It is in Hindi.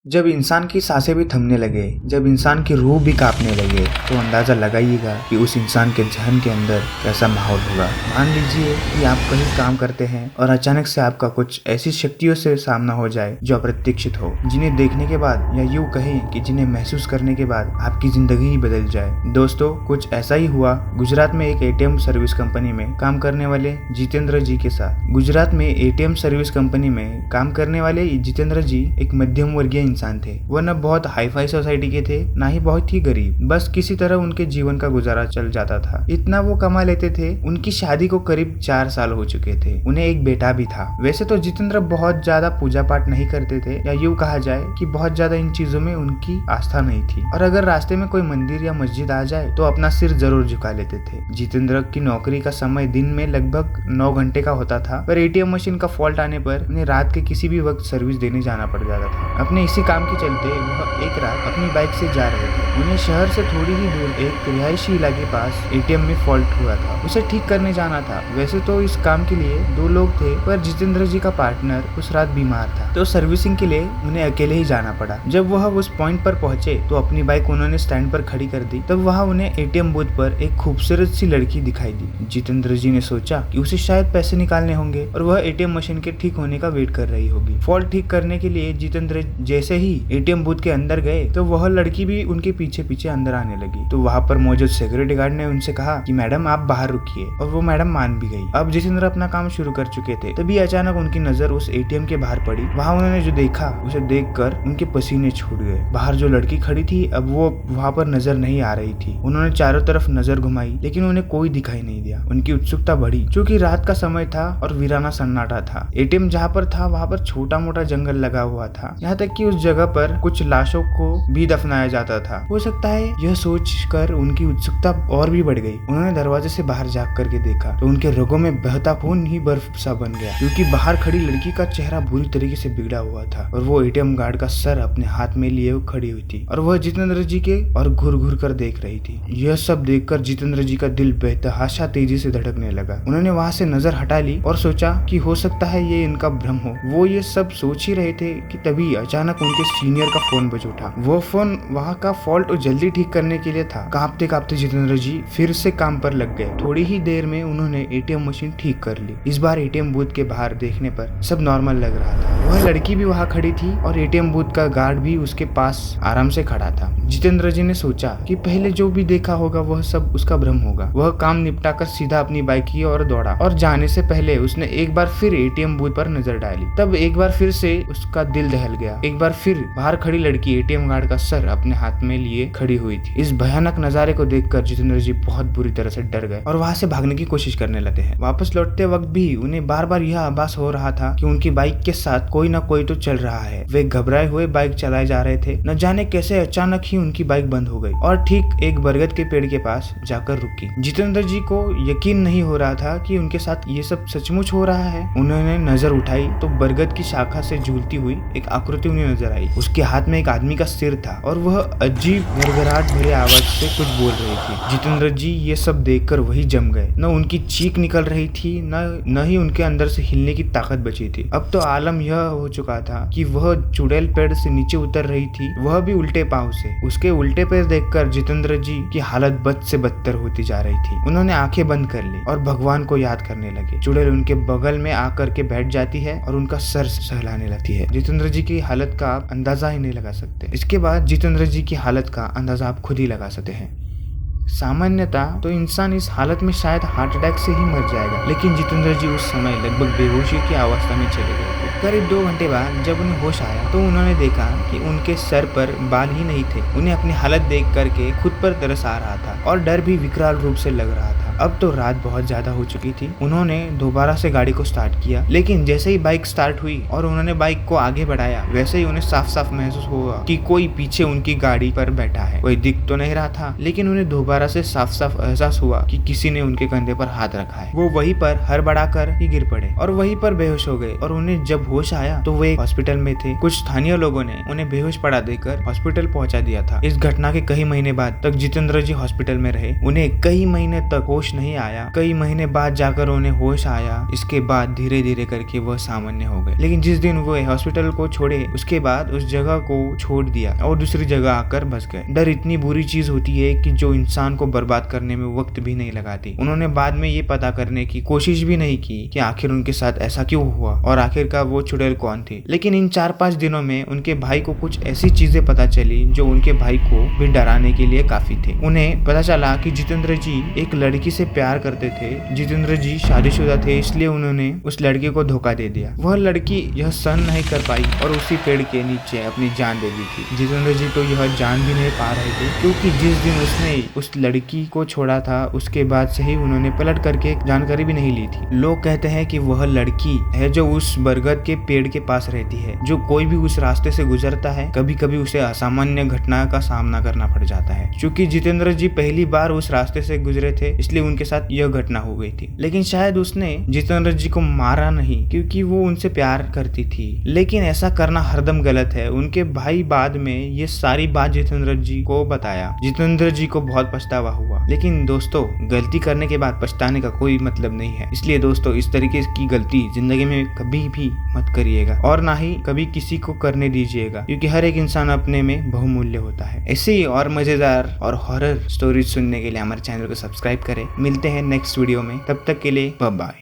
जब इंसान की सांसें भी थमने लगे, जब इंसान की रूह भी कांपने लगे, तो अंदाजा लगाइएगा कि उस इंसान के जहन के अंदर कैसा माहौल होगा। मान लीजिए कि आप कहीं काम करते हैं और अचानक से आपका कुछ ऐसी शक्तियों से सामना हो जाए जो अप्रत्याशित हो, जिन्हें देखने के बाद या यूं कहें कि जिन्हें महसूस करने के बाद आपकी जिंदगी ही बदल जाए। दोस्तों, कुछ ऐसा ही हुआ गुजरात में एक एटीएम सर्विस कंपनी में काम करने वाले जितेंद्र जी के साथ। गुजरात में एटीएम सर्विस कंपनी में काम करने वाले जितेंद्र जी एक मध्यम वर्गीय इंसान थे। वह न बहुत हाई फाई सोसाइटी के थे, ना ही बहुत ही गरीब। बस किसी तरह उनके जीवन का गुजारा चल जाता था। इतना वो कमा लेते थे। उनकी शादी को करीब 4 साल हो चुके थे। उन्हें एक बेटा भी था। वैसे तो जितेंद्र बहुत ज्यादा पूजा पाठ नहीं करते थे, या यूं कहा जाए कि बहुत ज्यादा इन चीजों में उनकी आस्था नहीं थी, और अगर रास्ते में कोई मंदिर या मस्जिद आ जाए तो अपना सिर जरूर झुका लेते थे। जितेंद्र की नौकरी का समय दिन में लगभग 9 घंटे का होता था, पर एटीएम मशीन का फॉल्ट आने पर उन्हें रात के किसी भी वक्त सर्विस देने जाना पड़ जाता था। अपने इसी काम के चलते वह एक रात अपनी बाइक से जा रहे थे। उन्हें शहर से थोड़ी ही दूर एक रिहायशी इलाके के पास एटीएम में फॉल्ट हुआ था। उसे ठीक करने जाना था। वैसे तो इस काम के लिए 2 लोग थे, पर जितेंद्र जी का पार्टनर उस रात बीमार था, तो सर्विसिंग के लिए उन्हें अकेले ही जाना पड़ा। जब वह उस पॉइंट पर पहुंचे तो अपनी बाइक उन्होंने स्टैंड पर खड़ी कर दी। तब वहां उन्हें एटीएम बूथ पर एक खूबसूरत सी लड़की दिखाई दी। जितेंद्र जी ने सोचा कि उसे शायद पैसे निकालने होंगे और वह एटीएम मशीन के ठीक होने का वेट कर रही होगी। फॉल्ट ठीक करने के लिए जितेंद्र जैसे ही एटीएम बूथ के अंदर गए तो वह लड़की भी उनके पीछे पीछे अंदर आने लगी। तो वहां पर मौजूद सिक्योरिटी गार्ड ने उनसे कहा कि मैडम आप बाहर रुकिए, और वो मैडम मान भी गई। अब जितेंद्र अपना काम शुरू कर चुके थे। तभी अचानक उनकी नजर उस एटीएम के बाहर पड़ी। वहां उन्होंने जो देखा उसे देखकर उनके पसीने छूट गए। बाहर जो लड़की खड़ी थी अब वो वहां पर नजर नहीं आ रही थी। उन्होंने चारों तरफ नजर घुमाई, लेकिन उन्हें कोई दिखाई नहीं दिया। उनकी उत्सुकता बढ़ी, क्योंकि रात का समय था और वीराना सन्नाटा था। एटीएम जहाँ पर था वहाँ पर छोटा मोटा जंगल लगा हुआ था। यहाँ तक कि उस जगह पर कुछ लाशों को भी दफनाया जाता था। हो सकता है यह सोचकर उनकी उत्सुकता और भी बढ़ गई। उन्होंने दरवाजे से बाहर झांक करके देखा तो उनके रगों में बहता खून ही बर्फ सा बन गया, क्योंकि बाहर खड़ी लड़की का चेहरा बुरी तरीके से बिगड़ा हुआ था, और वो एटीएम गार्ड का सर अपने हाथ में लिए खड़ी हुई थी, और वह जितेंद्र जी के और घूर घूर कर देख रही थी। यह सब देखकर जितेंद्र जी का दिल बेतहाशा तेजी से धड़कने लगा। उन्होंने वहां से नजर हटा ली और सोचा कि हो सकता है ये इनका भ्रम हो। वो ये सब सोच ही रहे थे कि तभी अचानक उनके सीनियर का फोन बज उठा। वो फोन वहाँ का फॉल्ट जल्दी ठीक करने के लिए था। कांपते कांपते जितेंद्र जी फिर से काम पर लग गए। थोड़ी ही देर में उन्होंने एटीएम मशीन ठीक कर ली। इस बार एटीएम बूथ के बाहर देखने पर सब नॉर्मल लग रहा था। वह लड़की भी वहाँ खड़ी थी और एटीएम बूथ का गार्ड भी उसके पास आराम से खड़ा था। जितेंद्र जी ने सोचा कि पहले जो भी देखा होगा वह सब उसका भ्रम होगा। वह काम निपटाकर सीधा अपनी बाइक की ओर दौड़ा, और जाने से पहले उसने एक बार फिर एटीएम बूथ पर नजर डाली। तब एक बार फिर से उसका दिल दहल गया। एक बार फिर बाहर खड़ी लड़की एटीएम गार्ड का सर अपने हाथ में लिए खड़ी हुई थी। इस भयानक नजारे को देखकर जितेंद्र जी बहुत बुरी तरह से डर गए और वहां से भागने की कोशिश करने लगे हैं। वापस लौटते वक्त भी उन्हें बार बार यह आभास हो रहा था कि उनकी बाइक के साथ कोई ना कोई तो चल रहा है। वे घबराए हुए बाइक चलाए जा रहे थे। न जाने कैसे अचानक ही उनकी बाइक बंद हो गई और ठीक एक बरगद के पेड़ के पास जाकर रुकी। जितेंद्र जी को यकीन नहीं हो रहा था कि उनके साथ ये सब सचमुच हो रहा है। उन्होंने नजर उठाई तो बरगद की शाखा से झूलती हुई एक आकृति उन्हें नजर आई। उसके हाथ में एक आदमी का सिर था और वह अजीब घरघराहट भरे आवाज से कुछ बोल रही थी। जितेंद्र जी ये सब देखकर वही जम गए। न उनकी चीख निकल रही थी, न ही उनके अंदर से हिलने की ताकत बची थी। अब तो आलम यह हो चुका था कि वह चुड़ैल पेड़ से नीचे उतर रही थी, वह भी उल्टे पांव से। उसके उल्टे पैर देखकर जितेंद्र जी की हालत बद से बदतर होती जा रही थी। उन्होंने आंखें बंद कर ली और भगवान को याद करने लगे। चुड़ैल उनके बगल में आकर के बैठ जाती है और उनका सर सहलाने लगती है। जितेंद्र जी की हालत का आप अंदाजा ही नहीं लगा सकते। इसके बाद जितेंद्र जी की हालत का अंदाजा आप खुद ही लगा सकते हैं। सामान्यतः तो इंसान इस हालत में शायद हार्ट अटैक से ही मर जाएगा, लेकिन जितेंद्र जी उस समय लगभग बेहोशी की अवस्था में चले गए थे। करीब 2 घंटे बाद जब उन्हें होश आया तो उन्होंने देखा कि उनके सर पर बाल ही नहीं थे। उन्हें अपनी हालत देख करके खुद पर तरस आ रहा था और डर भी विकराल रूप से लग रहा था। अब तो रात बहुत ज्यादा हो चुकी थी। उन्होंने दोबारा से गाड़ी को स्टार्ट किया, लेकिन जैसे ही बाइक स्टार्ट हुई और उन्होंने बाइक को आगे बढ़ाया, वैसे ही उन्हें साफ साफ महसूस हुआ कि कोई पीछे उनकी गाड़ी पर बैठा है। कोई दिख तो नहीं रहा था, लेकिन उन्हें दोबारा से साफ साफ एहसास हुआ कि किसी ने उनके कंधे पर हाथ रखा है। वो वहीं पर हड़बड़ाकर ही गिर पड़े और वहीं पर बेहोश हो गए। और उन्हें जब होश आया तो वे हॉस्पिटल में थे। कुछ स्थानीय लोगों ने उन्हें बेहोश पड़ा देकर हॉस्पिटल पहुंचा दिया था। इस घटना के कई महीने बाद तक जितेंद्र जी हॉस्पिटल में रहे। उन्हें कई महीने तक होश होश नहीं आया। कई महीने बाद जाकर उन्हें होश आया। इसके बाद धीरे धीरे करके वह सामान्य हो गए। लेकिन जिस दिन वो हॉस्पिटल को छोड़े उसके बाद उस जगह को छोड़ दिया और दूसरी जगह आकर बस गए। डर इतनी बुरी चीज होती है कि जो इंसान को बर्बाद करने में वक्त भी नहीं लगाती। उन्होंने बाद में ये पता करने की कोशिश भी नहीं की कि आखिर उनके साथ ऐसा क्यों हुआ और आखिरकार वो चुड़ैल कौन थी। लेकिन इन 4-5 दिनों में उनके भाई को कुछ ऐसी चीजें पता चली जो उनके भाई को भी डराने के लिए काफी थे। उन्हें पता चला कि जितेंद्र जी एक लड़की से प्यार करते थे। जितेंद्र जी शादीशुदा थे, इसलिए उन्होंने उस लड़की को धोखा दे दिया। वह लड़की यह सहन नहीं कर पाई और उसी पेड़ के नीचे अपनी जान दे दी थी। जितेंद्र जी तो यह जान भी नहीं पा रहे थे, क्योंकि जिस दिन उसने उस लड़की को छोड़ा था उसके बाद से ही उन्होंने पलट करके जानकारी भी नहीं ली थी। लोग कहते हैं कि वह लड़की है जो उस बरगद के पेड़ के पास रहती है। जो कोई भी उस रास्ते से गुजरता है कभी कभी उसे असामान्य घटना का सामना करना पड़ जाता है। क्योंकि जितेंद्र जी पहली बार उस रास्ते से गुजरे थे, इसलिए उनके साथ यह घटना हो गई थी। लेकिन शायद उसने जितेंद्र जी को मारा नहीं, क्योंकि वो उनसे प्यार करती थी। लेकिन ऐसा करना हरदम गलत है। उनके भाई बाद में ये सारी बात जितेंद्र जी को बताया। जितेंद्र जी को बहुत पछतावा हुआ। लेकिन दोस्तों, गलती करने के बाद पछताने का कोई मतलब नहीं है। इसलिए दोस्तों, इस तरीके की गलती जिंदगी में कभी भी मत करिएगा और ना ही कभी किसी को करने दीजिएगा, क्योंकि हर एक इंसान अपने में बहुमूल्य होता है। ऐसे ही और मजेदार और हॉरर स्टोरीज सुनने के लिए हमारे चैनल को सब्सक्राइब करें। मिलते हैं नेक्स्ट वीडियो में, तब तक के लिए बाय बाय।